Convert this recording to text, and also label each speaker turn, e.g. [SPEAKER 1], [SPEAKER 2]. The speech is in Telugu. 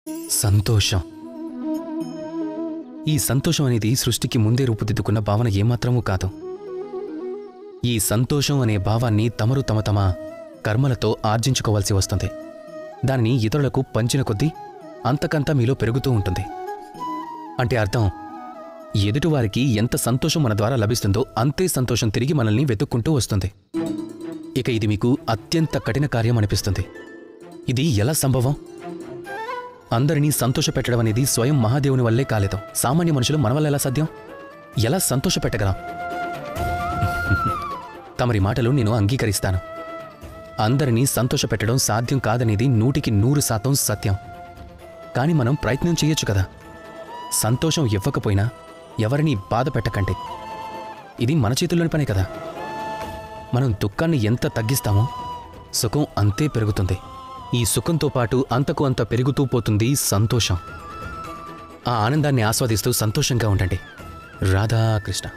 [SPEAKER 1] సంతోషం. ఈ సంతోషం అనేది సృష్టికి ముందే రూపుదిద్దుకున్న భావన ఏమాత్రమూ కాదు. ఈ సంతోషం అనే భావాన్ని తమరు తమ తమ కర్మలతో ఆర్జించుకోవాల్సి వస్తుంది. దానిని ఇతరులకు పంచిన కొద్దీ అంతకంతా మీలో పెరుగుతూ ఉంటుంది. అంటే అర్థం, ఎదుటివారికి ఎంత సంతోషం మన ద్వారా లభిస్తుందో అంతే సంతోషం తిరిగి మనల్ని వెతుక్కుంటూ వస్తుంది. ఇక ఇది మీకు అత్యంత కఠిన కార్యం అనిపిస్తుంది. ఇది ఎలా సంభవం? అందరినీ సంతోషపెట్టడం అనేది స్వయం మహాదేవుని వల్లే కాలేదు. సామాన్య మనుషులు మన వల్ల ఎలా సాధ్యం? ఎలా సంతోషపెట్టగలం? తమరి మాటలు నేను అంగీకరిస్తాను. అందరినీ సంతోషపెట్టడం సాధ్యం కాదనేది 100% సత్యం. కానీ మనం ప్రయత్నం చేయొచ్చు కదా. సంతోషం ఇవ్వకపోయినా ఎవరినీ బాధ పెట్టకండి. ఇది మన చేతుల్లోని పనే కదా. మనం దుఃఖాన్ని ఎంత తగ్గిస్తామో సుఖం అంతే పెరుగుతుంది. ఈ సుఖంతో పాటు అంతకు అంత పెరుగుతూ పోతుంది సంతోషం. ఆ ఆనందాన్ని ఆస్వాదిస్తూ సంతోషంగా ఉండండి. రాధాకృష్ణ.